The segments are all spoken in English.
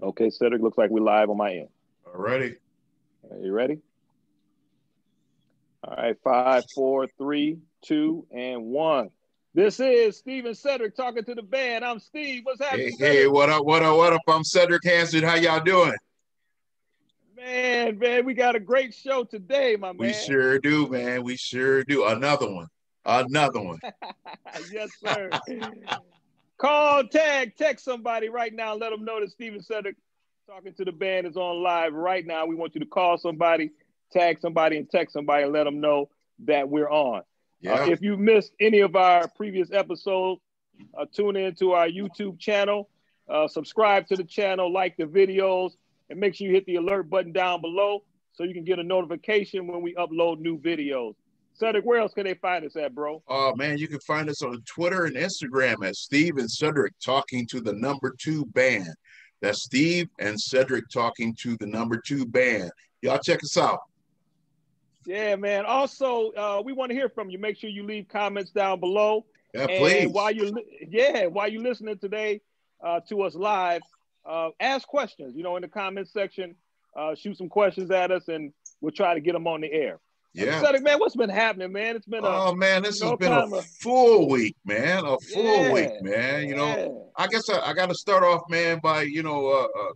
Okay, Cedric, looks like we're live on my end. All righty. Are you ready? All right, 5, 4, 3, 2, and 1. This is Steve and Cedric talking to the band. I'm Steve. What's happening, Hey, Cedric? what up, what up, what up? I'm Cedric Hanson. How y'all doing? Man, we got a great show today, my man. We sure do, man. We sure do. Another one. Yes, sir. Call, tag, text somebody right now. Let them know that Steve and Cedric talking to the band is on live right now. We want you to call somebody, tag somebody, and text somebody and let them know that we're on. Yeah. If you missed any of our previous episodes, tune in to our YouTube channel, subscribe to the channel, like the videos, and make sure you hit the alert button down below so you can get a notification when we upload new videos. Cedric, where else can they find us at, bro? Oh, man, you can find us on Twitter and Instagram at Steve and Cedric talking to the number 2 band. That's Steve and Cedric talking to the number 2 band. Y'all check us out. Yeah, man. Also, we want to hear from you. Make sure you leave comments down below. Yeah, please. And while you're listening today to us live, ask questions. You know, in the comment section, shoot some questions at us, and we'll try to get them on the air. Yeah. Cedric, man, what's been happening, man? It's been this has been a full week, man. Week, man. Yeah. You know, I guess I got to start off, man, by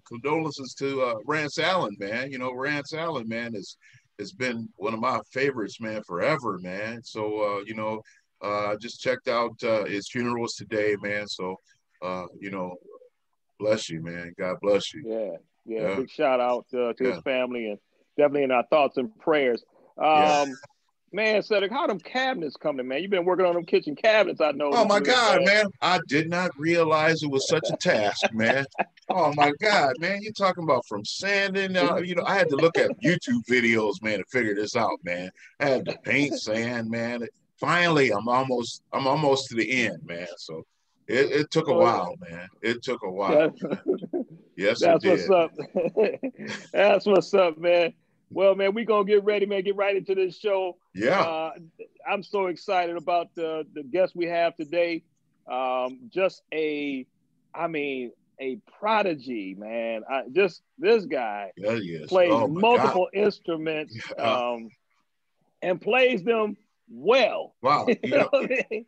condolences to Rance Allen, man. You know, Rance Allen, man, has been one of my favorites, man, forever, man. So I just checked out his funeral was today, man. So bless you, man. God bless you. Yeah. Big shout out to his family, and definitely in our thoughts and prayers. Man, Cedric, how them cabinets coming, man? You've been working on them kitchen cabinets, I know. Oh, my God, man. I did not realize it was such a task, man. Oh, my God, man. You're talking about from sanding. I had to look at YouTube videos, man, to figure this out, man. I had to paint sand, man. Finally, I'm almost to the end, man. So it took a while, man. It took a while. Yes, that's it did. What's up. That's what's up, man. Well, man, we're going to get ready, man, get right into this show. Yeah. I'm so excited about the guest we have today. Just a prodigy, man. This guy plays multiple instruments and plays them well. Wow.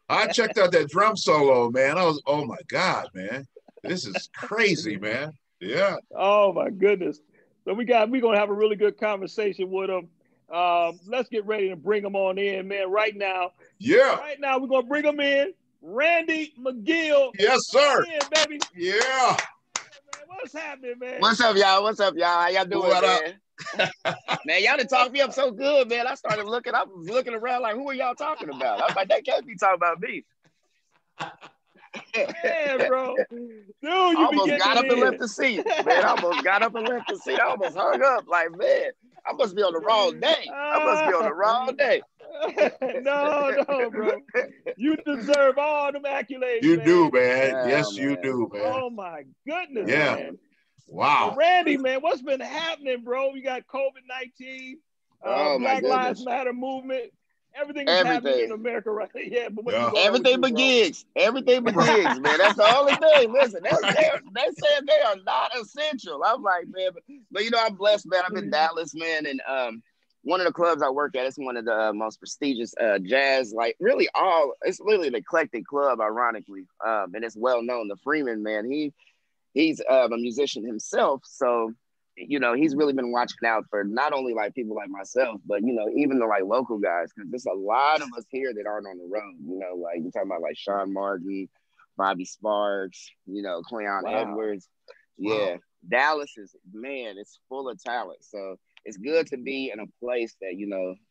I checked out that drum solo, man. I was, oh, my God, man. This is crazy, man. Yeah. Oh, my goodness. So we're gonna have a really good conversation with him. Let's get ready to bring him on in, man. Right now. Yeah. Right now, we're gonna bring him in. Randy McGill. Yes, sir. In, baby. Yeah. Man, what's happening, man? What's up, y'all? How y'all doing, man? Man, y'all done talked me up so good, man. I was looking around like, who are y'all talking about? I was like, they can't be talking about me. Yeah, bro. Dude, you almost got up and left the seat. Man, I almost got up and left the seat. I almost hung up. Like, man, I must be on the wrong day. No, bro. You deserve all them accolades. You man. do, man. Yes, you do, man. Oh my goodness, yeah. Man. Wow. So Randy, man, what's been happening, bro? You got COVID-19, Black Lives Matter movement. Everything is happening in America right now. Yeah, but everything but gigs. Everything but gigs, man. That's the only thing. Listen, they said they are not essential. I'm like, man, but I'm blessed, man. I'm in Dallas, man, and one of the clubs I work at is one of the most prestigious jazz, like it's literally an eclectic club, ironically, and it's well known. The Freeman, man, he's a musician himself, so. He's really been watching out for not only like people like myself, but even the like local guys, because there's a lot of us here that aren't on the road. Like you're talking about like Sean Martin, Bobby Sparks, Cleon Edwards. Yeah, Dallas is, man, it's full of talent. So it's good to be in a place that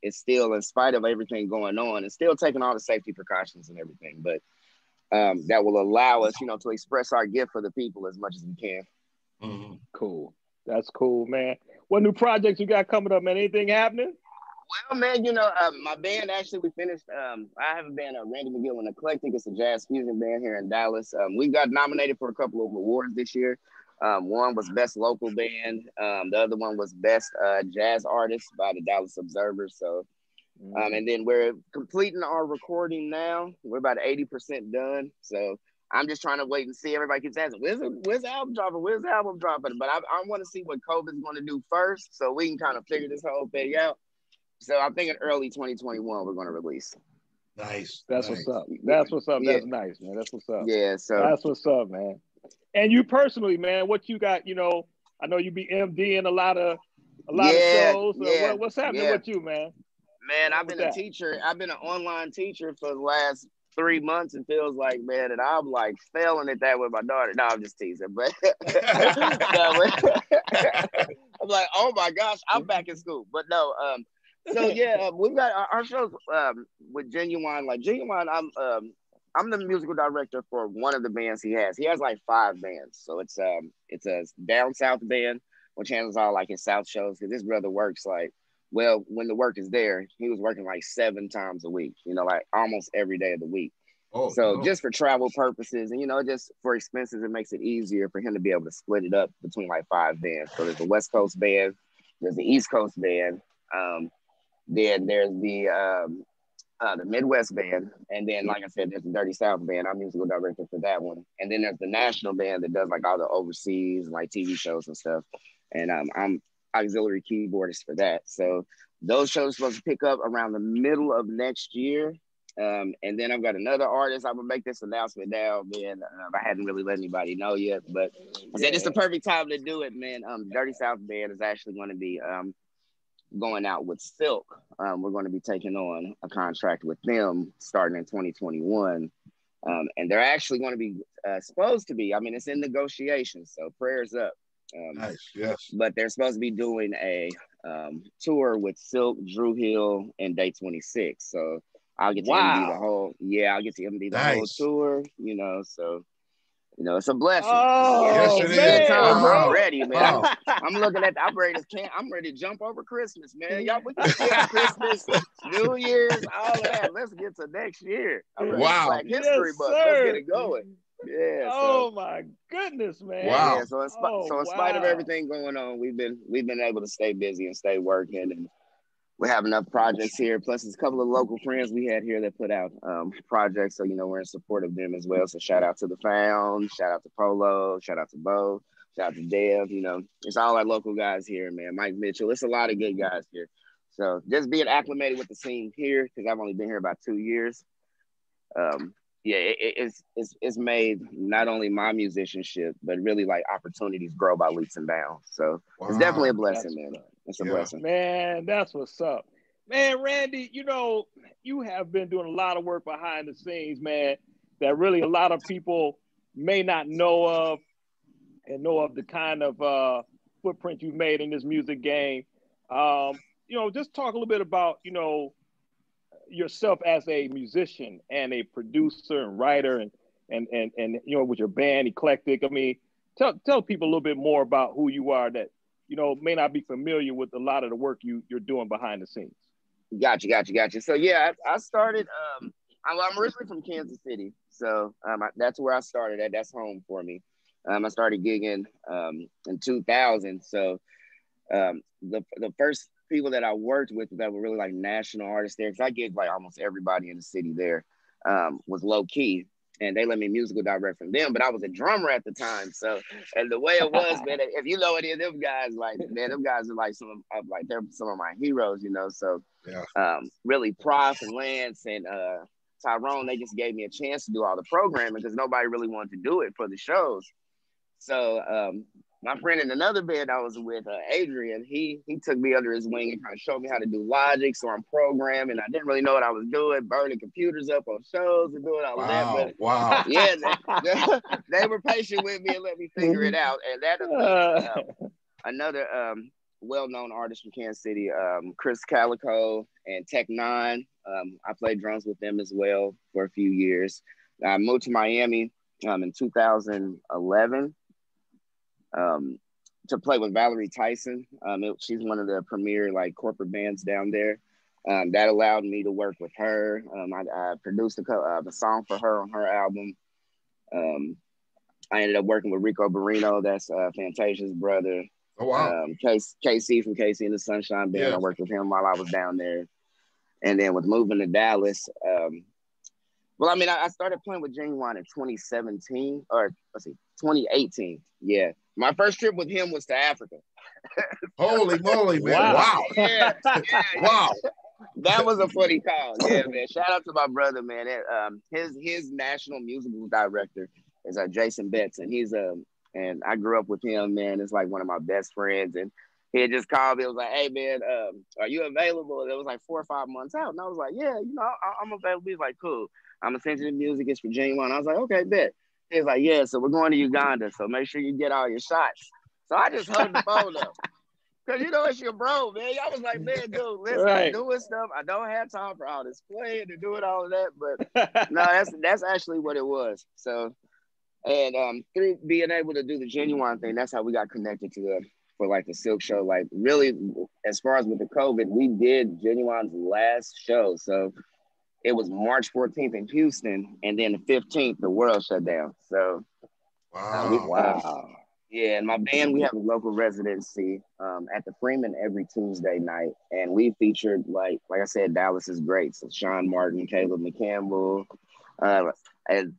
it's still, in spite of everything going on, it's still taking all the safety precautions and everything, but that will allow us, to express our gift for the people as much as we can. Mm-hmm. Cool. That's cool, man. What new projects you got coming up, man? Anything happening? Well, man, my band, actually, we finished. I have a band, Randy McGill and Eclectic. It's a jazz fusion band here in Dallas. We got nominated for a couple of awards this year. One was Best Local Band. The other one was Best Jazz Artist by the Dallas Observer. So, and then we're completing our recording now. We're about 80% done. So I'm just trying to wait and see. Everybody keeps asking, where's the album dropping? Where's the album dropping? But I want to see what COVID's going to do first, so we can kind of figure this whole thing out. So I'm thinking early 2021 we're going to release. Nice. That's what's up. That's what's up. Yeah. That's nice, man. That's what's up. Yeah. So that's what's up, man. And you personally, man, what you got? You know, I know you be MD in a lot of shows. Yeah, what's happening with you, man? Man, I've been a teacher. I've been an online teacher for the last 3 months. It feels like, man, and I'm like failing at that with my daughter. No, I'm just teasing, but I'm like, oh my gosh, I'm back in school. But no, so yeah, we've got our shows with Ginuwine. Like Ginuwine, I'm the musical director for one of the bands he has. He has like 5 bands, so it's a down south band, which handles all like his south shows. Because this brother works like. Well, when the work is there, he was working like 7 times a week, you know, like almost every day of the week. Just for travel purposes and, you know, just for expenses, it makes it easier for him to be able to split it up between like 5 bands. So there's the West Coast band, there's the East Coast band, then there's the Midwest band, and then, like I said, there's the Dirty South band. I'm musical director for that one. And then there's the national band that does like all the overseas, like TV shows and stuff. And I'm auxiliary keyboardist for that. So those shows are supposed to pick up around the middle of next year. And then I've got another artist. I'm gonna make this announcement now, man. I hadn't really let anybody know yet, but I said it's the perfect time to do it, man. Dirty South band is actually going to be going out with Silk. We're going to be taking on a contract with them starting in 2021. And they're actually going to be supposed to be, I mean, it's in negotiations, so prayers up. Nice, yes. But they're supposed to be doing a tour with Silk, Drew Hill, and Day 26. So I'll get to MD the whole, I'll get to MD the whole tour, you know, so, you know, it's a blessing. Oh, yes, it man, is. I'm ready, man. Wow. I'm looking at, I'm ready to jump over Christmas, man. Y'all, we can skip Christmas, New Year's, all of that. Let's get to next year. I'm ready Wow. Black History Month. Let's get it going. Yeah. Oh my goodness, man. Wow. Yeah, so in spite of everything going on, we've been able to stay busy and stay working, and we have enough projects here. Plus, there's a couple of local friends we had here that put out projects, so you know we're in support of them as well. So shout out to the Found, shout out to Polo, shout out to Bo, shout out to Dev. You know, it's all our local guys here, man. Mike Mitchell, it's a lot of good guys here. So just being acclimated with the scene here, because I've only been here about 2 years. It's made not only my musicianship, but really like opportunities grow by leaps and bounds. So it's definitely a blessing, man. It's a blessing. Man, that's what's up. Man, Randy, you know, you have been doing a lot of work behind the scenes, man, that really a lot of people may not know of, and know of the kind of footprint you've made in this music game. You know, just talk a little bit about, you know, yourself as a musician and a producer and writer and you know, with your band Eclectic. I mean, tell people a little bit more about who you are that, you know, may not be familiar with a lot of the work you're doing behind the scenes. Gotcha. So yeah, I started, I'm originally from Kansas City. So that's where I started at. That's home for me. I started gigging in 2000. So the first people that I worked with that were really like national artists there, because I gigged like almost everybody in the city there, was Lokey. And they let me musical direct from them, but I was a drummer at the time. So, and the way it was, man, if you know any of them guys, like, man, them guys are like they're some of my heroes, you know. So, really, Prof and Lance and Tyrone, they just gave me a chance to do all the programming because nobody really wanted to do it for the shows. So, my friend in another band I was with, Adrian, he took me under his wing and kind of showed me how to do Logic. So I'm programming. I didn't really know what I was doing, burning computers up on shows and doing all of that. But yeah, they were patient with me and let me figure it out. And that is another well-known artist from Kansas City, Chris Calico and Tech Nine. I played drums with them as well for a few years. I moved to Miami in 2011. To play with Valerie Tyson. She's one of the premier like corporate bands down there. That allowed me to work with her. I produced a song for her on her album. I ended up working with Rico Barrino, that's Fantasia's brother. Oh, wow. KC from KC and the Sunshine Band. Yes. I worked with him while I was down there. And then with moving to Dallas, Well, I mean, I started playing with Ginuwine in 2017, or let's see, 2018. Yeah. My first trip with him was to Africa. Holy moly, man. Wow. Yeah. Wow. That was a funny call. Yeah, man. Shout out to my brother, man. His national musical director is Jason Betts, and he's and I grew up with him, man. It's like one of my best friends, and he had just called me. It was like, "Hey, man, are you available?" And it was like 4 or 5 months out, and I was like, "Yeah, I'm available." He's like, "Cool, I'm gonna send you the music. It's for Ginuwine." I was like, "Okay, bet." He's like, "Yeah, so we're going to Uganda, so make sure you get all your shots." So I just hung the phone up. Cause it's your bro, man. I was like, man, dude, listen, I'm doing stuff. I don't have time for all this playing and doing all of that. But no, that's actually what it was. So, and through being able to do the Ginuwine thing, that's how we got connected for like the Silk show. Like really, as far as with the COVID, we did Ginuwine's last show. So it was March 14th in Houston, and then the 15th, the world shut down. So wow. Yeah, and my band, we have a local residency at the Freeman every Tuesday night, and we featured like I said, Dallas's greats, so Sean Martin, Caleb McCampbell, and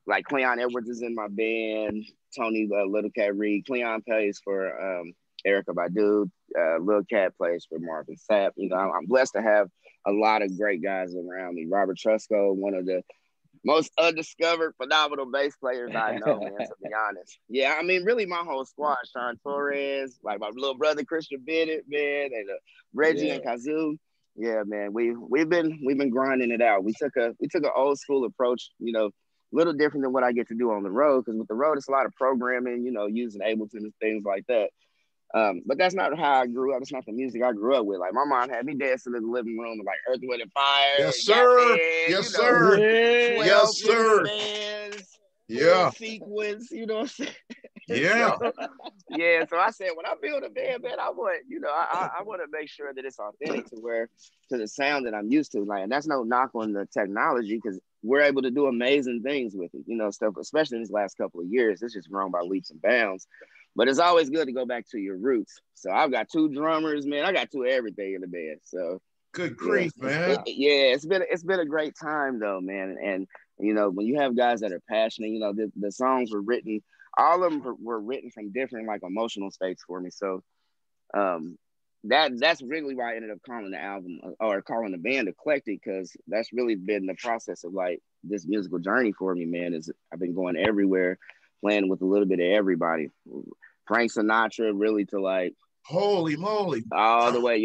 like Cleon Edwards is in my band, Tony Little Cat Reed, Cleon plays for Erykah Badu, Lil Cat plays for Marvin Sapp. I'm blessed to have a lot of great guys around me. Robert Trusco, one of the most undiscovered, phenomenal bass players I know, man, to be honest. Yeah, I mean, really my whole squad, Sean Torres, like my little brother, Christian Bennett, man, and Reggie and Kazoo. Yeah, man, we've been grinding it out. We took an old school approach, a little different than what I get to do on the road, because with the road, it's a lot of programming, using Ableton and things like that. But that's not how I grew up. It's not the music I grew up with. Like my mom had me dancing in the living room with like Earth, Wind and Fire. Yes, sir. Man, yes, sir. Yes, sir. Bands, yeah. Sequence, you know what I'm saying? Yeah. So I said, when I build a band, man, I want, I want to make sure that it's authentic to the sound that I'm used to. Like, and that's no knock on the technology, because we're able to do amazing things with it, stuff, especially in these last couple of years. It's just grown by leaps and bounds. But it's always good to go back to your roots. So I've got 2 drummers, man. I got 2 everything in the band. So good grief, man. It's been a great time though, man. And when you have guys that are passionate, the songs were written. All of them were written from different like emotional states for me. So that's really why I ended up calling the album or calling the band Eclectic, because that's really been the process of like this musical journey for me, man. Is I've been going everywhere, playing with a little bit of everybody. Frank Sinatra, really, to like holy moly, all the way.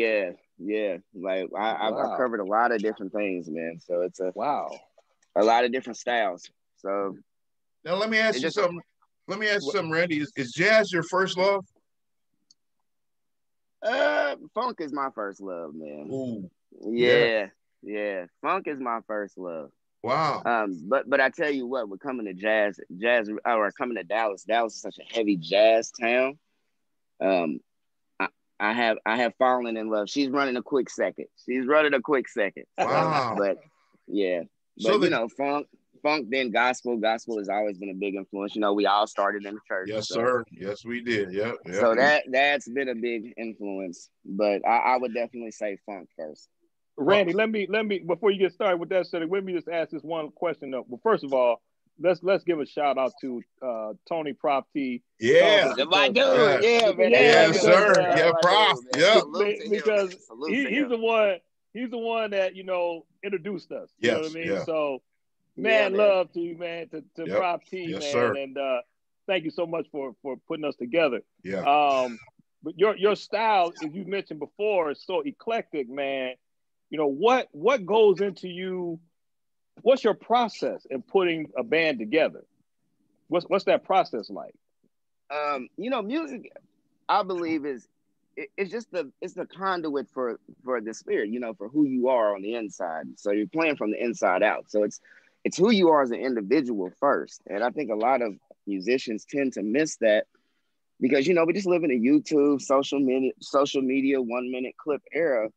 Yeah. Like I've covered a lot of different things, man. So it's a lot of different styles. So now let me ask you something. Randy. Is jazz your first love? Funk is my first love, man. Ooh. Yeah. Funk is my first love. Wow. But I tell you what, we're coming to jazz, or coming to Dallas. Dallas is such a heavy jazz town. I have fallen in love. She's running a quick second. Wow. But yeah. But funk, then gospel. Gospel has always been a big influence. We all started in the church. Yes, sir. Yes, we did. Yep. So that's been a big influence. But I would definitely say funk first. Randy, let me before you get started with that, so let me just ask this one question. Well, first of all, let's give a shout out to Tony Prop T. Yeah, my dude. Yeah, man. Yeah, sir. Prop. Yeah, because he's the one that introduced us. You know what I mean? Yeah. So, man, love to you, man, to Prop T, yes, man, sir. And thank you so much for putting us together. Yeah. But your style, as you mentioned before, is so eclectic, man. What goes into you? What's your process in putting a band together? What's that process like? Music, I believe it's the conduit for the spirit, for who you are on the inside. So you're playing from the inside out. So it's who you are as an individual first. And I think a lot of musicians tend to miss that, because we just live in a YouTube, social media 1-minute clip era,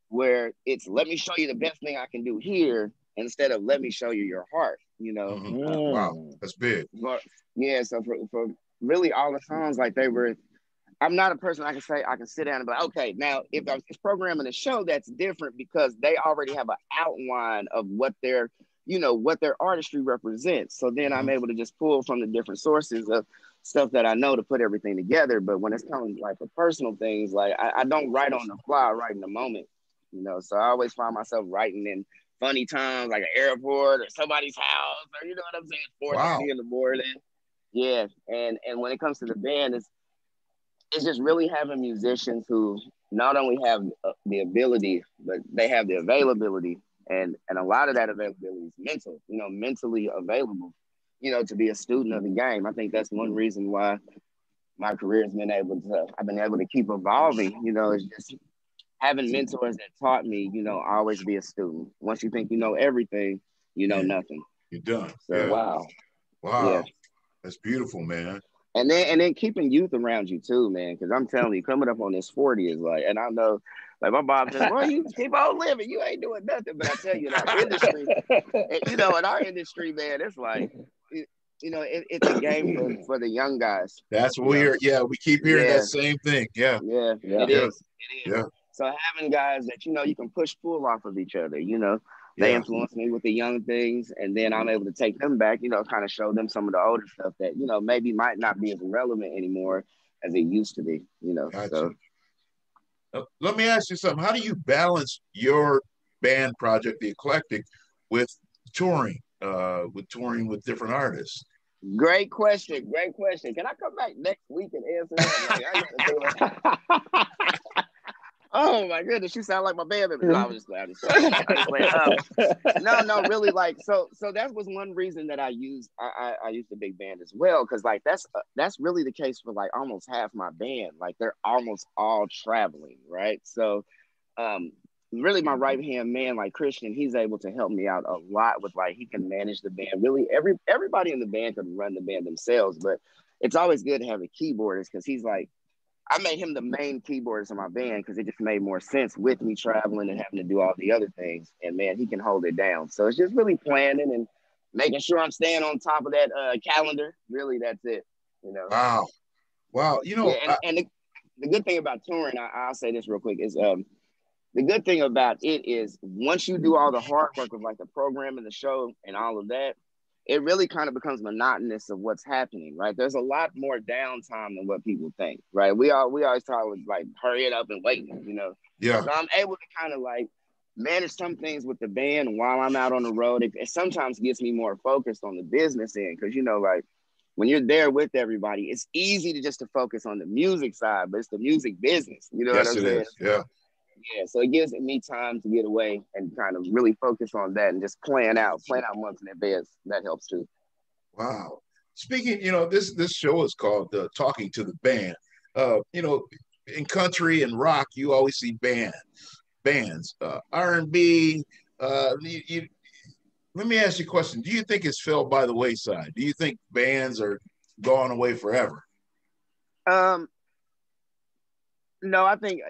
where it's let me show you the best thing I can do here, instead of let me show you your heart. Wow, that's big. But so for really all the songs, like I'm not a person I can sit down and be like, okay, now if I was programming a show, that's different, because they already have an outline of what they're you know, what their artistry represents. So then I'm able to just pull from the different sources of stuff that I know to put everything together. But when it's coming like for personal things, like I don't write on the fly, I write in the moment, you know. So I always find myself writing in funny times, like an airport or somebody's house, or you know what I'm saying, 4:30 in the morning. Yeah, and when it comes to the band, it's just really having musicians who not only have the ability, but they have the availability, and a lot of that availability is mental, you know, mentally available, you know, to be a student of the game. I think that's one reason why my career has been I've been able to keep evolving, you know, it's just having mentors that taught me, you know, always be a student. Once you think you know everything, you know nothing. You're done. So, Wow. Yeah. That's beautiful, man. And then keeping youth around you too, man. Because I'm telling you, coming up on this 40 is like, and I know, like my mom says, well, you keep on living, you ain't doing nothing. But I tell you, in our industry, you know, in our industry, man, it's like, you know, it's a game for the young guys. That's what we're, we keep hearing that same thing. Yeah. It is. Yeah. So having guys that, you know, you can pull off of each other, you know, they influence me with the young things, and then I'm able to take them back, you know, kind of show them some of the older stuff that, you know, maybe might not be as relevant anymore as it used to be, you know. Gotcha. So let me ask you something. How do you balance your band project, The Eclectic, with touring with different artists? Great question. Can I come back next week and answer that? Like, oh my goodness, you sound like my band member. No, I was just glad. No, really, like so that was one reason that I used the big band as well, because like that's really the case for like almost half my band. Like they're almost all traveling, right? So really my right hand man, like Christian, he's able to help me out a lot with like he can manage the band. Really, everybody in the band could run the band themselves, but it's always good to have a keyboardist because he's like, I made him the main keyboardist in my band because it just made more sense with me traveling and having to do all the other things. And man, he can hold it down. So it's just really planning and making sure I'm staying on top of that calendar. Really, that's it. You know. Wow. You know, and the good thing about touring, I'll say this real quick, is the good thing about it is once you do all the hard work of like the program and the show and all of that, it really kind of becomes monotonous of what's happening, right? There's a lot more downtime than what people think, right? We always talk with like hurry it up and wait, you know? Yeah. So I'm able to kind of like manage some things with the band while I'm out on the road. It sometimes gets me more focused on the business end because, you know, like when you're there with everybody, it's easy to just to focus on the music side, but it's the music business, you know what I'm saying? Yeah. Yeah, so it gives me time to get away and kind of really focus on that and just plan out months in advance. That helps too. Wow. Speaking, you know, this show is called Talking to the Band. You know, in country and rock, you always see bands, R&B. Let me ask you a question. Do you think it's fell by the wayside? Do you think bands are gone away forever? No, I think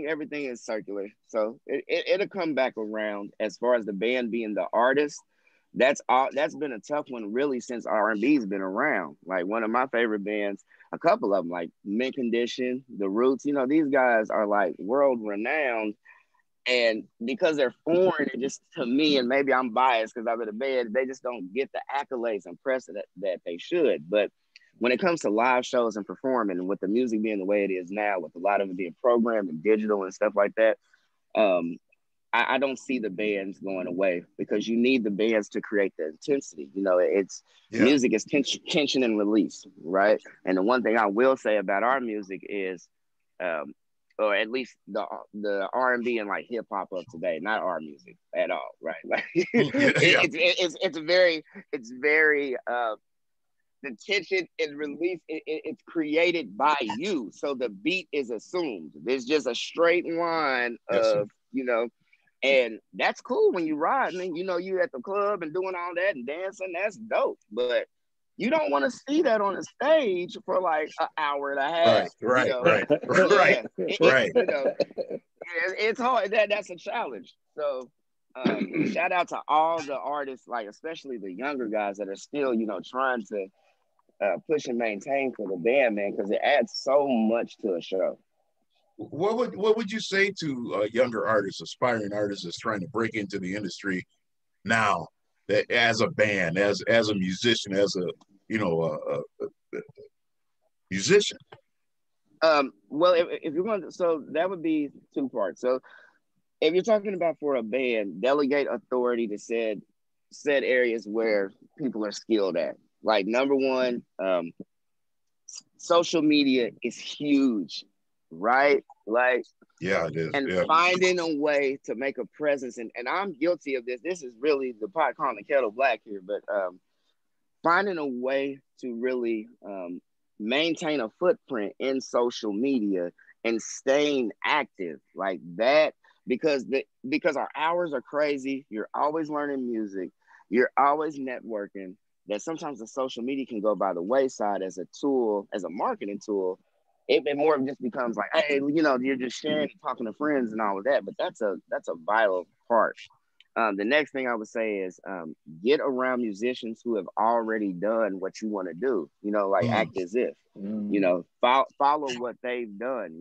everything is circular. So it'll come back around. As far as the band being the artist, that's been a tough one really since R&B's been around. Like one of my favorite bands, a couple of them, like Mint Condition, The Roots, you know, these guys are like world renowned. And because they're foreign, it just, to me, and maybe I'm biased because I'm in a band, they just don't get the accolades and press that they should. But when it comes to live shows and performing, and with the music being the way it is now, with a lot of it being programmed and digital and stuff like that, I don't see the bands going away because you need the bands to create the intensity. You know, music is tension and release, right? And the one thing I will say about our music is, or at least the R&B and like hip hop of today, not our music at all, right? Like it's very the tension and release, it's created by you. So the beat is assumed. There's just a straight line of, you know, and that's cool when you ride and you know, you at the club and doing all that and dancing, that's dope. But you don't want to see that on a stage for like an hour and a half. Right. You know? Right. You know, it's hard. That's a challenge. So shout out to all the artists, like especially the younger guys that are still, you know, trying to push and maintain for the band, man, because it adds so much to a show. What would you say to younger artists, aspiring artists that's trying to break into the industry now as a band, as a musician, as a musician? Well, if you're going to, so that would be two parts. So if you're talking about for a band, delegate authority to said areas where people are skilled at. Like number one, social media is huge, right? Like, yeah, it is. And yeah. finding a way to make a presence, and I'm guilty of this. This is really the pot calling the kettle black here, but finding a way to really maintain a footprint in social media and staying active like that, because our hours are crazy. You're always learning music. You're always networking. That sometimes the social media can go by the wayside as a tool, as a marketing tool. It more just becomes like, hey, you're just sharing, talking to friends and all of that. But that's a vital part. The next thing I would say is get around musicians who have already done what you want to do. Like act as if, follow what they've done.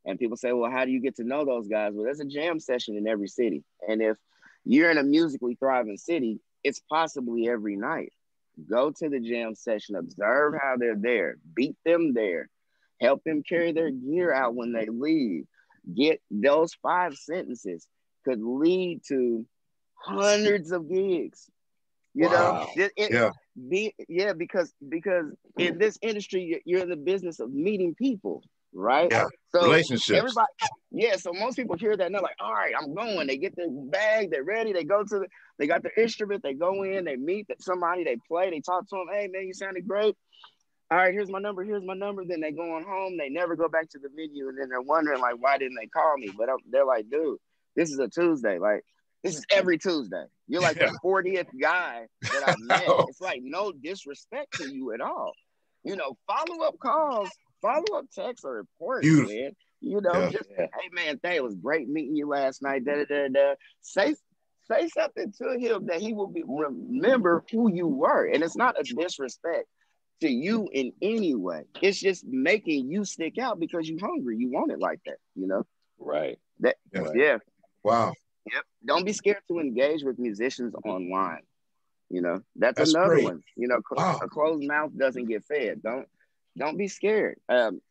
And people say, well, how do you get to know those guys? Well, there's a jam session in every city, and if you're in a musically thriving city, it's possibly every night. Go to the jam session, observe how they're there, beat them there, help them carry their gear out when they leave. Get those 5 sentences could lead to hundreds of gigs. Wow. Because in this industry, you're in the business of meeting people, right? Yeah. So relationships. Everybody, so most people hear that and they're like, all right, I'm going. They get their bag, they're ready, they got their instrument, they go in, they meet somebody, they play, they talk to them, hey man, you sounded great. All right, here's my number. Then they go on home, they never go back to the venue, and then they're wondering like, why didn't they call me? But they're like, dude, this is a Tuesday. Like, this is every Tuesday. You're like the 40th guy that I've met. It's like no disrespect to you at all. Follow-up calls, follow-up texts are important, man. Hey man, it was great meeting you last night. Say something to him that he will remember who you were. And it's not a disrespect to you in any way. It's just making you stick out because you're hungry. You want it like that, Right. Wow. Yep. Don't be scared to engage with musicians online. That's another great. one. Wow. A closed mouth doesn't get fed. Don't be scared.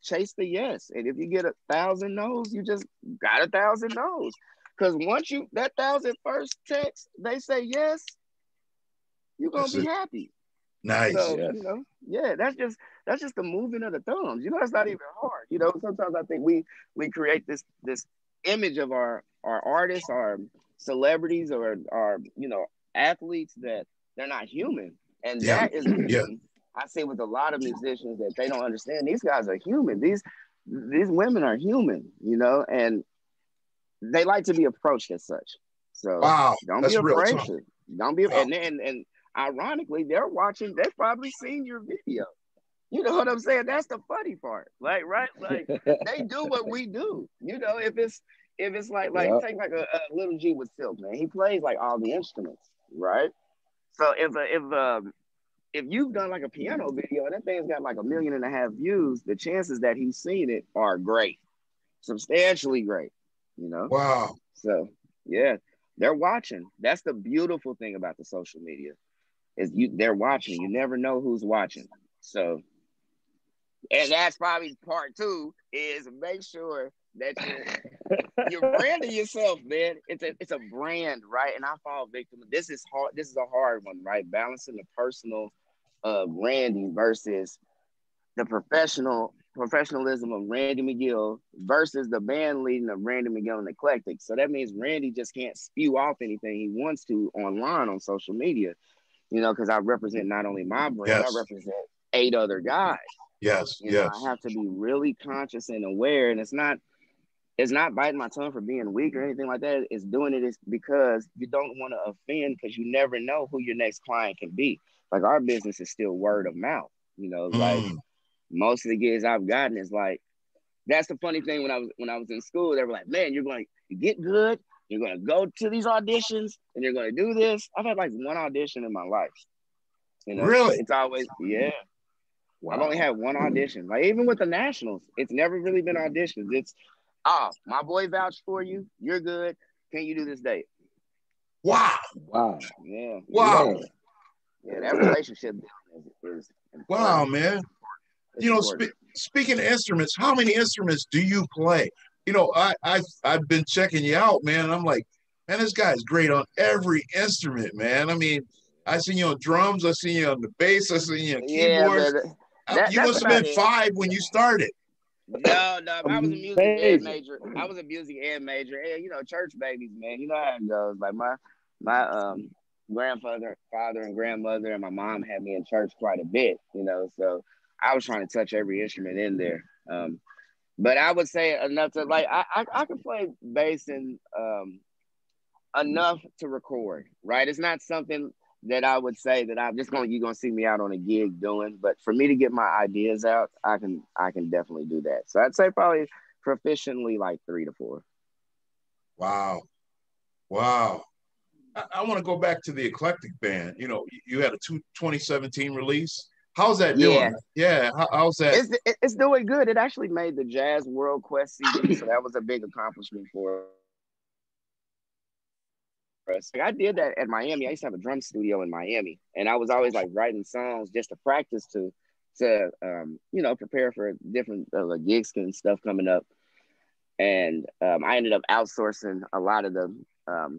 Chase the yes. And if you get 1,000 no's, you just got 1,000 no's. Because once that 1,000 first text, they say yes, you're gonna be happy. Nice. So, that's just the moving of the thumbs. That's not even hard. Sometimes I think we create this image of our artists, our celebrities, or our athletes that they're not human. And that is I say with a lot of musicians that they don't understand. These guys are human. These women are human, and they like to be approached as such. So don't be afraid to. Don't be and ironically, they've probably seen your video. You know what I'm saying? That's the funny part. Like, right? Like they do what we do. If it's like take like a Little G with Silk, man. He plays like all the instruments, right? So if you've done like a piano video and that thing's got like 1.5 million views, the chances that he's seen it are great, substantially great. Wow. So they're watching. That's the beautiful thing about the social media. They're watching. You never know who's watching. So, and that's probably part 2 is make sure that you're branding yourself, man. It's a brand, right? And I fall victim. This is hard. This is a hard one, right? Balancing the personal branding versus the professionalism of Randy McGill versus the band leading of Randy McGill and Eclectic. So that means Randy just can't spew off anything he wants to online on social media. Because I represent not only my brand, I represent 8 other guys. Yes, I have to be really conscious and aware, and it's not biting my tongue for being weak or anything like that. It's doing it because you don't want to offend, because you never know who your next client can be. Like our business is still word of mouth. Like most of the gigs I've gotten is like, that's the funny thing. When I was in school, they were like, man, you're going to get good. You're going to go to these auditions and you're going to do this. I've had like 1 audition in my life. Really? It's always, wow. I've only had 1 audition. Like even with the Nationals, it's never really been auditions. It's, my boy vouched for you. You're good. Can you do this date? Wow. Wow. Yeah. Wow. Yeah, that relationship is important. Wow, man. It's You know, important. speaking of instruments, how many instruments do you play? You know, I've been checking you out, man. And I'm like, man, this guy's great on every instrument, man. I mean, I seen you on drums, I seen you on the bass, I seen you on Yeah, keyboards. man. You That's must have been about it. 5 when you started. No, I was a music ed Amazing. major. I was a music ed major. And, you know, church babies, man. You know how it goes. Like my grandfather, father, and grandmother, and my mom had me in church quite a bit. You know, so I was trying to touch every instrument in there. But I would say enough to like I can play bass and enough to record. Right, it's not something that I would say that you're gonna see me out on a gig doing. But for me to get my ideas out, I can definitely do that. So I'd say probably proficiently like 3 to 4. Wow. Wow. I want to go back to the Eclectic Band. You know, you had a 2017 release. How's that Yeah, doing? Yeah, how's that? it's doing good. It actually made the Jazz World Quest CD, so that was a big accomplishment for us. Like, I did that at Miami. I used to have a drum studio in Miami, and I was always like writing songs just to practice to you know, prepare for different gigs and stuff coming up. And I ended up outsourcing a lot of the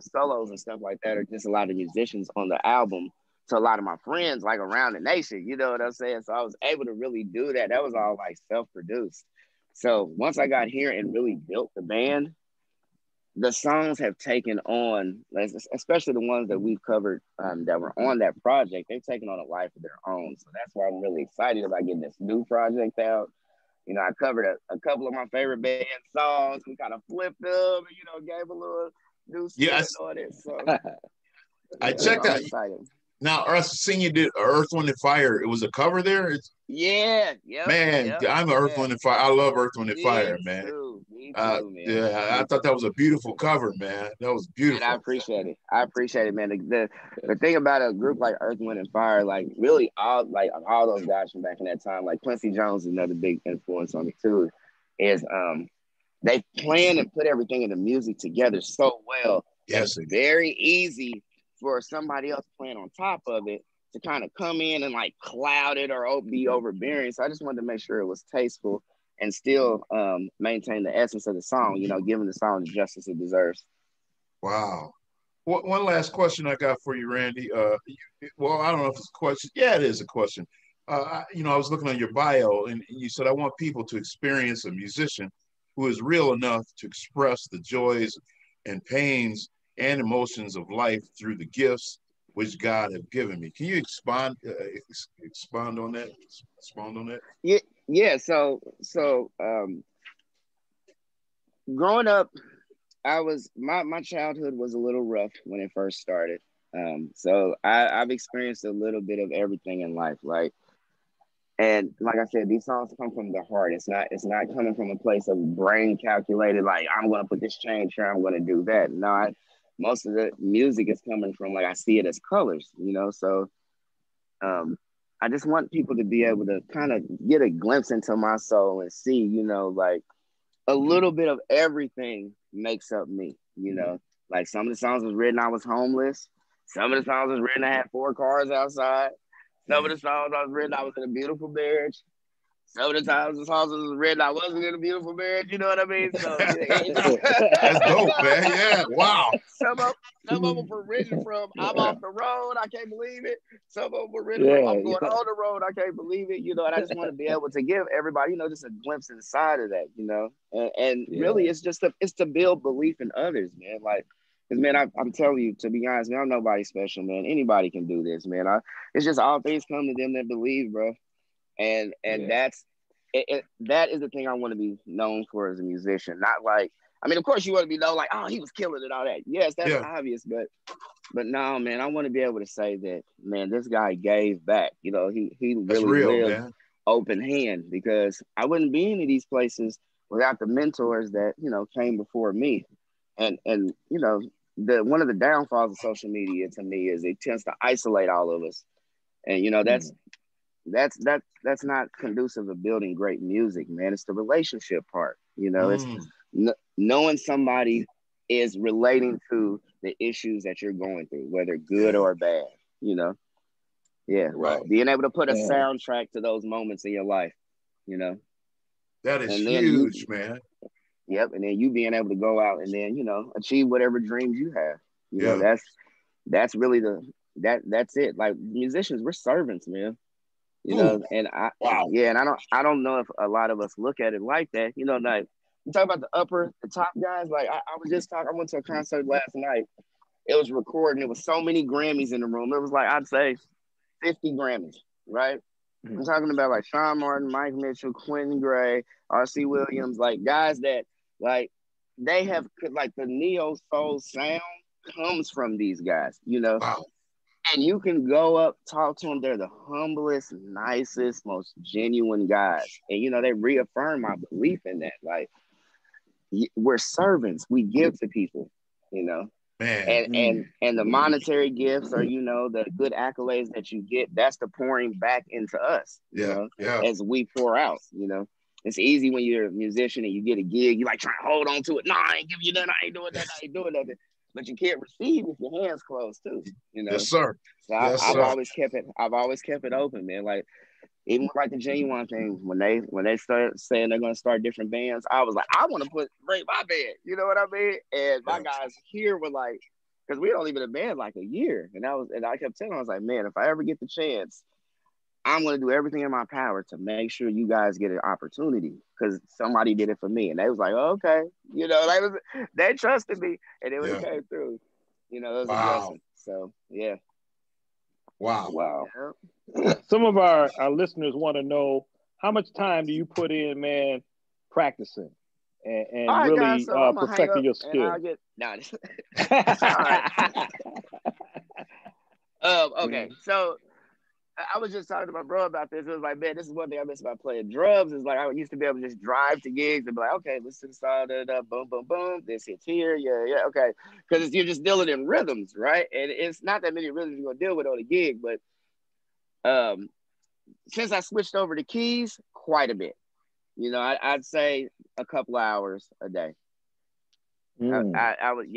solos and stuff like that, or just a lot of musicians on the album to a lot of my friends like around the nation. You know what I'm saying? So I was able to really do that. That was all like self-produced. So once I got here and really built the band, the songs have taken on, especially the ones that we've covered that were on that project, they've taken on a life of their own. So that's why I'm really excited about getting this new project out. You know, I covered a couple of my favorite band songs. We kind of flipped them, and, you know, gave a little new spin on it. So I checked I'm out. excited. Now, us seeing you did Earth, Wind, and Fire. It was a cover there. Yeah, Man, I'm an Earth, Wind, and Fire. I love Earth, Wind, and Fire, man. Me too, man. Yeah, I thought that was a beautiful cover, man. That was beautiful. And I appreciate it, man. The thing about a group like Earth, Wind, and Fire, like really all those guys from back in that time, like Quincy Jones is another big influence on me too, is they plan and put everything in the music together so well. Yes, it's very easy for somebody else playing on top of it to kind of come in and like cloud it or be overbearing. So I just wanted to make sure it was tasteful and still maintain the essence of the song, you know, giving the song the justice it deserves. Wow. One last question I got for you, Randy. Well, I don't know if it's a question. Yeah, it is a question. You know, I was looking on your bio, and you said, I want people to experience a musician who is real enough to express the joys and pains and emotions of life through the gifts which God have given me. Can you expand on that? Expound on that? Yeah. So growing up, my childhood was a little rough when it first started. So I've experienced a little bit of everything in life, and like I said, these songs come from the heart. It's not coming from a place of brain calculated, like I'm gonna put this change here, I'm gonna do that. No, most of the music is coming from, like, I see it as colors, you know. So I just want people to be able to kind of get a glimpse into my soul and see, you know, like a little bit of everything makes up me, you know. Like some of the songs was written I was homeless. Some of the songs was written I had 4 cars outside. Some of the songs I was written I was in a beautiful marriage. Some of the times the songs was written I wasn't in a beautiful marriage. You know what I mean? So that's dope, man. Yeah, wow. Some of them were written from I'm off the road, I can't believe it. Some of them were written from I'm going on the road, I can't believe it. You know, and I just want to be able to give everybody, you know, just a glimpse inside of that, you know. And really, it's to build belief in others, man. Like, because, man, I'm telling you, to be honest, man, I'm nobody special, man. Anybody can do this, man. It's just all things come to them that believe, bro. And that's that is the thing I want to be known for as a musician. Not like, I mean, of course you want to be known like, oh, he was killing it, all that. Yes, that's obvious, but no, man, I want to be able to say that, man, this guy gave back. You know, he really lived open hand, because I wouldn't be any of these places without the mentors that, you know, came before me. And you know, one of the downfalls of social media to me is it tends to isolate all of us. And, you know, that's not conducive of building great music, man. It's the relationship part, you know. It's knowing somebody is relating to the issues that you're going through, whether good or bad, you know? Yeah. Right. Being able to put a soundtrack to those moments in your life, you know? That is huge, man. Yep. And then you being able to go out and then, you know, achieve whatever dreams you have. You know, that's really that's it. Like musicians, we're servants, man. You know, and I don't know if a lot of us look at it like that. You know, like you talk about the top guys. Like I went to a concert last night. It was recording. It was so many Grammys in the room. It was like, I'd say 50 Grammys, right? Mm-hmm. I'm talking about like Sean Martin, Mike Mitchell, Quentin Gray, R.C. Williams, like guys that like they have like the neo soul sound comes from these guys, you know. Wow. And you can go up, talk to them. They're the humblest, nicest, most genuine guys. And, you know, they reaffirm my belief in that. Like, we're servants. We give to people, you know. Man. And the monetary gifts or, you know, the good accolades that you get, that's the pouring back into us, you know, as we pour out, you know. It's easy when you're a musician and you get a gig, you like trying to hold on to it. No, I ain't giving you nothing. I ain't doing that. I ain't doing nothing. But you can't receive if your hands closed too, you know. Yes, sir. So I've always kept it open, man. Like even like the Ginuwine thing, when they started saying they're gonna start different bands, I was like, I want to bring my band, you know what I mean? And my guys here were like, because we only been a band like a year, and I kept telling them, I was like, man, if I ever get the chance, I'm going to do everything in my power to make sure you guys get an opportunity because somebody did it for me. And they was like, oh, okay. You know, they trusted me and it would have came through. You know, it was a blessing. So, yeah. Wow. Some of our listeners want to know, how much time do you put in, man, practicing and right, really guys, so perfecting your skill? Okay, so I was just talking to my bro about this. It was like, man, this is one thing I miss about playing drums. Is like I used to be able to just drive to gigs and be like, okay, listen to the song, boom, boom, boom. This hits here, yeah, okay. Because you're just dealing in rhythms, right? And it's not that many rhythms you're gonna deal with on a gig, but since I switched over to keys, quite a bit. You know, I'd say a couple hours a day. I would,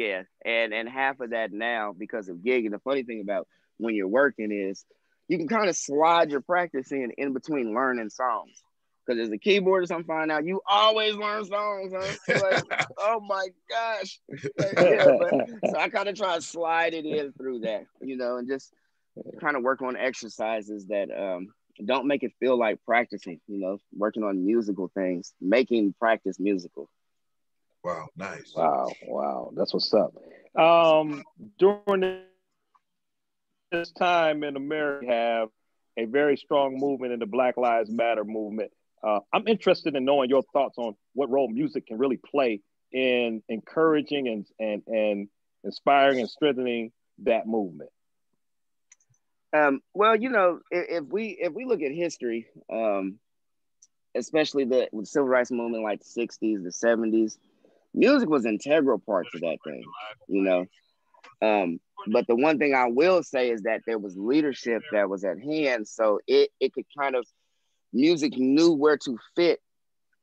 and half of that now because of gigging. The funny thing about when you're working is you can kind of slide your practice in between learning songs. Because as a keyboardist, I'm finding out you always learn songs, huh? Like, oh my gosh. So I kind of try to slide it in through that, you know, and just kind of work on exercises that don't make it feel like practicing, you know, working on musical things, making practice musical. Wow, nice. Wow. That's what's up. During this time in America, we have a very strong movement in the Black Lives Matter movement. I'm interested in knowing your thoughts on what role music can really play in encouraging and inspiring and strengthening that movement. Well, you know, if we look at history, especially the civil rights movement, like the 60s, the 70s, music was an integral part to that thing, you know. But the one thing I will say is that there was leadership that was at hand, so it could kind of, music knew where to fit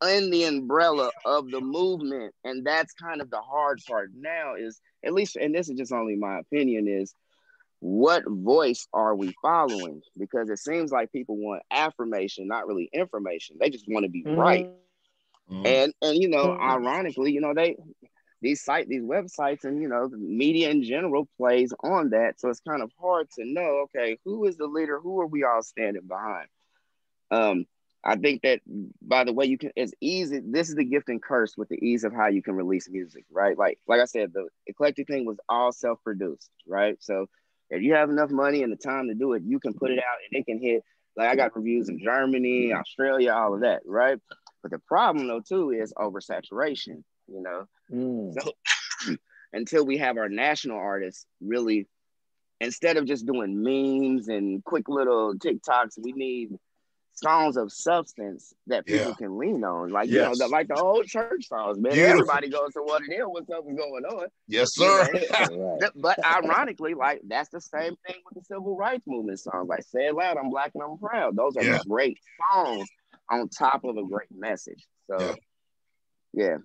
in the umbrella of the movement, and that's kind of the hard part now is, at least, and this is just only my opinion, is what voice are we following? Because it seems like people want affirmation, not really information. They just want to be right. And you know, ironically, you know, these websites and, you know, the media in general plays on that. So it's kind of hard to know, okay, who is the leader? Who are we all standing behind? I think that, by the way, it's easy. This is the gift and curse with the ease of how you can release music, right? Like I said, the eclectic thing was all self-produced, right? So if you have enough money and the time to do it, you can put it out and it can hit. Like I got reviews in Germany, Australia, all of that, right? But the problem though too is oversaturation, you know? So until we have our national artists really, instead of just doing memes and quick little TikToks, we need songs of substance that people can lean on. Like, you know, like the old church songs, man. Beautiful. Everybody goes to one of them when something's going on. Yes, sir. You know? But ironically, like, that's the same thing with the civil rights movement songs. Like, Say It Loud, I'm Black and I'm Proud. Those are great songs on top of a great message. So, yeah.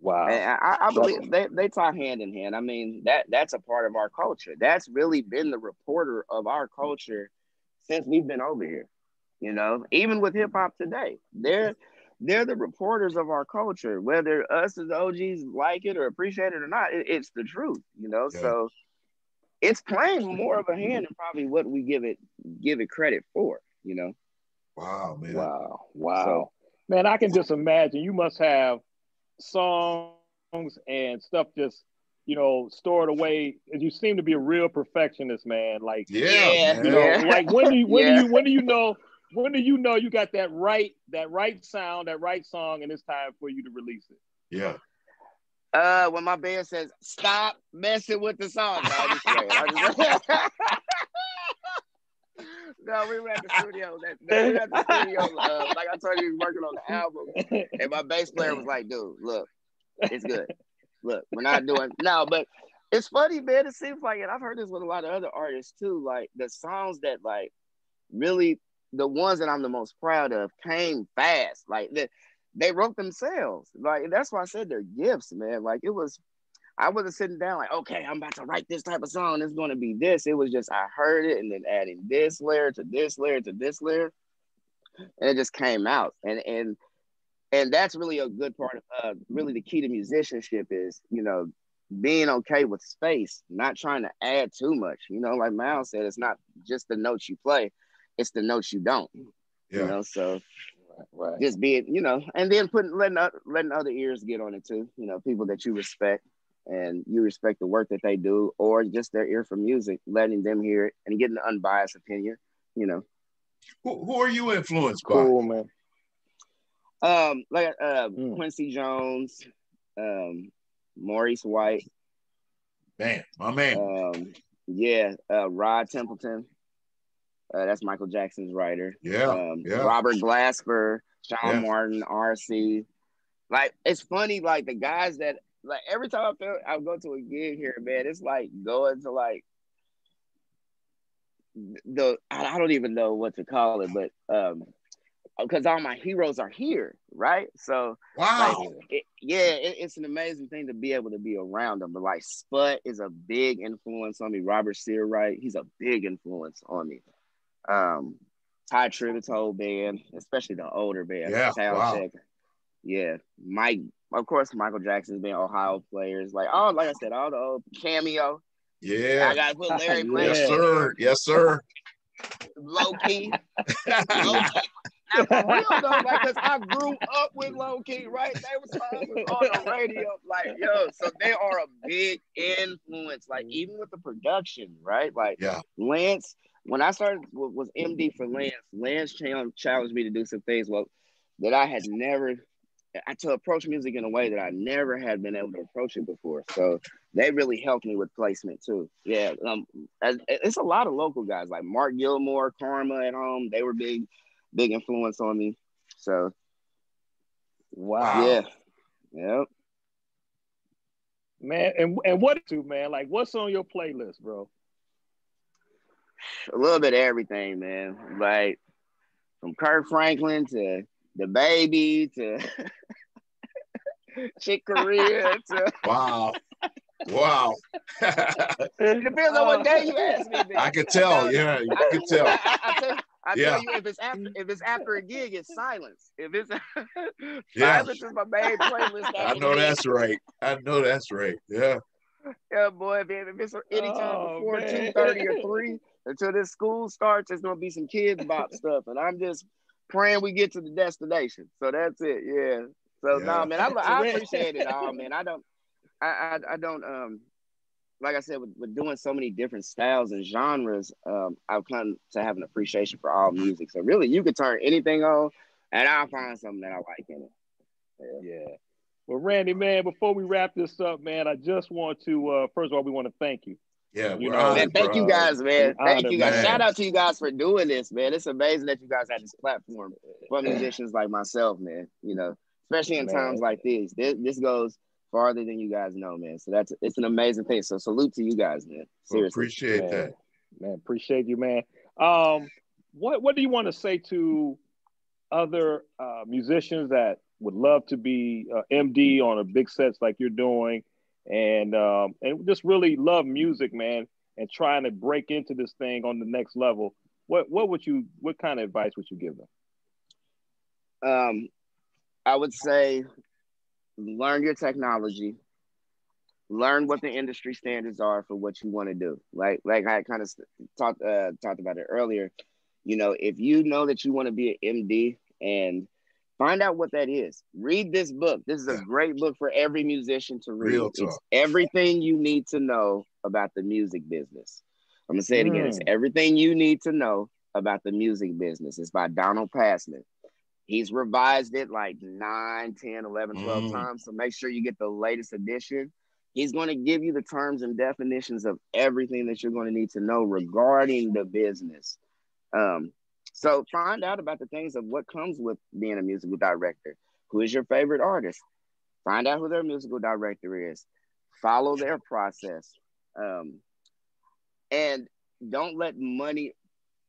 Wow. And I believe they tie hand in hand. I mean, that's a part of our culture. That's really been the reporter of our culture since we've been over here. You know, even with hip hop today, they're the reporters of our culture. Whether us as OGs like it or appreciate it or not, it's the truth. You know, Yeah. so it's playing more of a hand than probably what we give it credit for. You know. Wow, man. Wow. So, Man, I can just imagine you must have songs and stuff just, stored away. And you seem to be a real perfectionist, man. Like, Yeah, man. like when do you know you got that right sound, that right song, and it's time for you to release it? Yeah. When my band says stop messing with the song, no, I'm just playing. No, we were at the studio. Like I told you, we were working on the album, and my bass player was like, "Dude, look, it's good. Look, we're not doing no." But it's funny, man. It seems like, and I've heard this with a lot of other artists too. Like the songs that, like, really, the ones that I'm the most proud of came fast. Like they wrote themselves. Like that's why I said they're gifts, man. Like it was. I wasn't sitting down like, okay, I'm about to write this type of song. It's going to be this. It was just I heard it and then adding this layer to this layer to this layer, and it just came out. And that's really a good part of really the key to musicianship is, being okay with space, not trying to add too much. Like Mal said, it's not just the notes you play, it's the notes you don't. Yeah. So right. Just being, and then letting other ears get on it too. People that you respect. And you respect the work that they do, or just their ear for music, letting them hear it and getting an unbiased opinion. Who are you influenced by? Cool, man. Quincy Jones, Maurice White. Man, my man. Rod Templeton. That's Michael Jackson's writer. Yeah. Robert Glasper, Sean Yeah. Martin, RC. Like, it's funny, like the guys that, like, every time I go to a gig here, man, it's like going to like I don't even know what to call it, but because all my heroes are here, right? So wow, like, it's an amazing thing to be able to be around them. But like Sput is a big influence on me. Robert Searwright, he's a big influence on me. Ty Tribbett's whole band, especially the older band. Yeah, wow. Check. Yeah, Mike. Of course, Michael Jackson's been Ohio players. Like I said, all the old Cameo. Yeah. I gotta put Larry Plant. Yes, sir. Yes, sir. Lokey. Now, for real though, like, cause I grew up with Lokey, right? They was on the radio, like, so they are a big influence, like, even with the production, right? Like, yeah. Lance, when I started was MD for Lance challenged me to do some things that I had never. To approach music in a way that I never had been able to approach it before. So they really helped me with placement too. Yeah, it's a lot of local guys like Mark Gilmore, Karma at home. They were big influence on me. So, wow. Yeah, yep. Man, and what too, man? Like, what's on your playlist, bro? A little bit of everything, man. Like from Kirk Franklin to The Baby to Chick Corea to wow. It depends on what day you ask me. Man. I could tell. Yeah, you could tell. I tell you, if it's after a gig, it's silence. If it's silence is my main playlist. I know that's right. Yeah. Yeah, boy. If it's anytime before 2:30 or 3 until this school starts, there's gonna be some kids bop stuff, and I'm just praying we get to the destination. So that's it. Yeah. So no, man, I appreciate it all, man. I don't like I said, with doing so many different styles and genres, I've come to have an appreciation for all music. So really, you could turn anything on, and I'll find something that I like in it. Yeah. Well, Randy, man, before we wrap this up, man, I just want to first of all, we want to thank you. Yeah, man, thank you guys, man. Thank you guys. Man. Shout out to you guys for doing this, man. It's amazing that you guys had this platform for musicians like myself, man. Especially in times like these. This goes farther than you guys know, man. So it's an amazing thing. So salute to you guys, man. Seriously. Appreciate that. Man, appreciate you, man. What do you want to say to other musicians that would love to be MD on a big sets like you're doing, and just really love music, man, and trying to break into this thing on the next level. What kind of advice would you give them? I would say learn your technology, learn what the industry standards are for what you want to do. Like I kind of talked about it earlier. You know, if you know that you want to be an MD, and find out what that is. Read this book. This is a great book for every musician to read. Real talk. It's everything you need to know about the music business. I'm going to say it again. It's everything you need to know about the music business. It's by Donald Passman. He's revised it like 9, 10, 11, 12 times. So make sure you get the latest edition. He's going to give you the terms and definitions of everything that you're going to need to know regarding the business. So find out about the things of what comes with being a musical director. Who is your favorite artist? Find out who their musical director is. Follow their process. And don't let money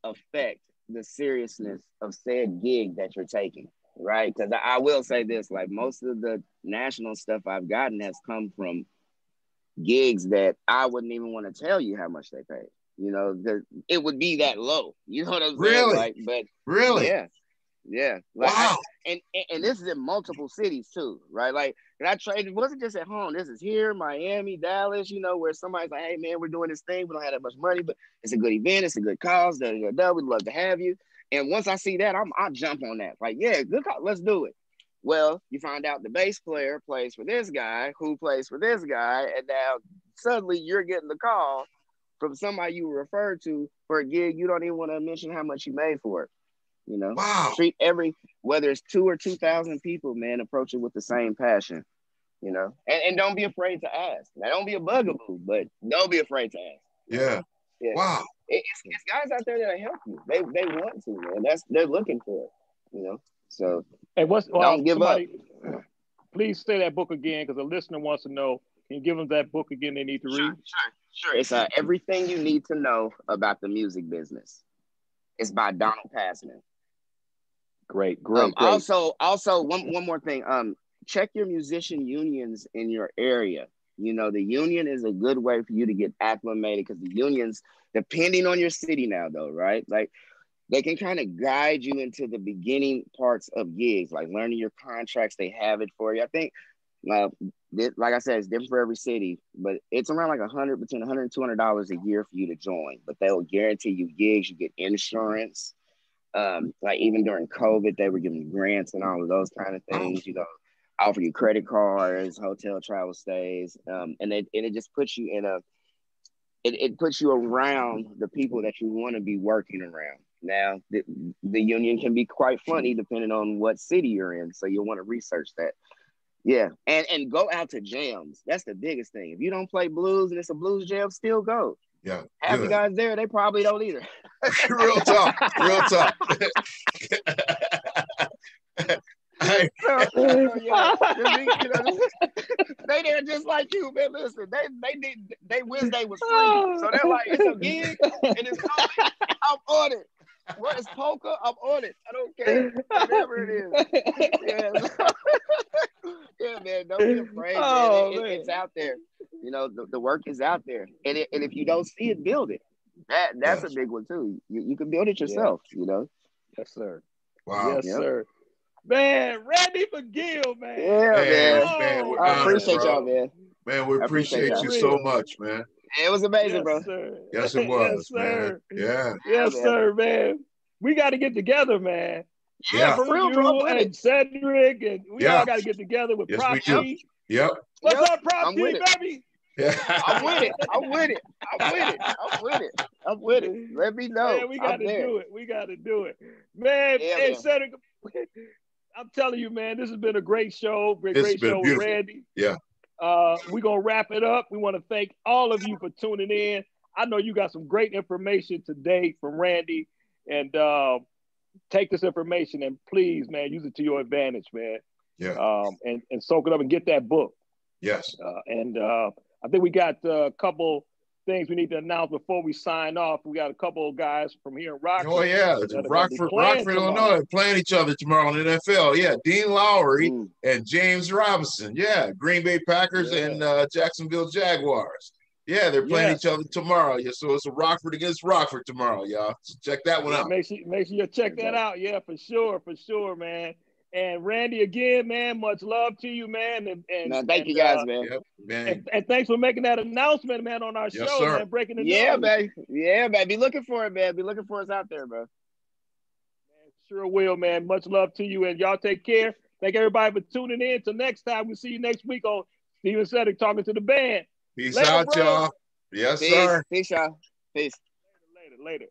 affect the seriousness of said gig that you're taking, right? Because I will say this, like most of the national stuff I've gotten has come from gigs that I wouldn't even want to tell you how much they paid. You know, it would be that low. You know what I'm saying? Really? Like, but really? Yeah. Like, wow. And this is in multiple cities too, right? Like, and I tried, it wasn't just at home. This is here, Miami, Dallas, you know, where somebody's like, hey man, we're doing this thing. We don't have that much money, but it's a good event. It's a good cause. We'd love to have you. And once I see that, I'll jump on that. Like, yeah, good cause. Let's do it. Well, you find out the bass player plays for this guy, who plays for this guy, and now suddenly you're getting the call from somebody you were referred to for a gig. You don't even want to mention how much you made for it. You know, wow. Treat whether it's 2 or 2,000 people, man, approach it with the same passion, you know, and don't be afraid to ask. Now, don't be a bugaboo, but don't be afraid to ask. Yeah. Wow. It's guys out there that'll help you. They want to, man. They're looking for it, you know. So don't give up. Please say that book again, because a listener wants to know. Can you give them that book again they need to read? Sure. It's Everything You Need to Know About the Music Business. It's by Donald Passman. Great. Also, one more thing. Check your musician unions in your area. You know, the union is a good way for you to get acclimated, because the unions, depending on your city now, though, right? Like, they can kind of guide you into the beginning parts of gigs, like learning your contracts. They have it for you. I think, like I said, it's different for every city, but it's around like between $100 and $200 a year for you to join. But they will guarantee you gigs. You get insurance. Like even during COVID, they were giving grants and all of those kind of things. You know, offer you credit cards, hotel travel stays, and it just puts you in it puts you around the people that you want to be working around. Now, the union can be quite funny depending on what city you're in, so you'll want to research that. Yeah, and go out to jams. That's the biggest thing. If you don't play blues and it's a blues jam, still go. Yeah, half the guys there, they probably don't either. Real talk. Hey. They there just like you, man. Listen, they Wednesday was free, so they're like, it's a gig and it's coming. I'm on it. What is polka? I'm on it. I don't care. Whatever it is. Yeah, man. Don't be afraid, man. It's out there. You know, the work is out there. And if you don't see it, build it. That's a big one too. You can build it yourself, you know. Yes, sir. Wow. Yes, sir. Man, Randy McGill, man. Yeah, man. I appreciate y'all, man. Man, we appreciate you so much, man. It was amazing, bro. Sir. Yes, it was, yes, sir. Man. Yes, sir, man. We got to get together, man. Yeah, for real, bro. And Cedric, and we all got to get together with Prop G. Yep. What's up, Prop G, baby? Yeah. I'm with it. Let me know. Man, we got to do it. Man, hey, Cedric, I'm telling you, man, this has been a great show. Great show with Randy. Yeah. We're going to wrap it up. We want to thank all of you for tuning in. I know you got some great information today from Randy, and take this information and please, man, use it to your advantage, man. Yeah. And soak it up and get that book. Yes. And I think we got a couple things we need to announce before we sign off. We got a couple of guys from here in Rockford. Oh yeah, Rockford, Illinois, playing each other tomorrow in the NFL. Yeah, Dean Lowry and James Robinson. Yeah, Green Bay Packers and Jacksonville Jaguars. Yeah, they're playing each other tomorrow. Yeah, so it's a Rockford against Rockford tomorrow, y'all. So check that one out. Make sure you check that out. Yeah, for sure, man. And Randy, again, man, much love to you, man. And thank you guys, man. Yep, man. And thanks for making that announcement, man, on our show, man. Breaking the news. Man. Yeah, man. Be looking for it, man. Be looking for us out there, bro. Man, sure will, man. Much love to you, and y'all take care. Thank everybody for tuning in. Till next time, we'll see you next week on Steven Seddick talking to the band. Peace out, y'all. Yes, sir. Peace, y'all. Peace. Later.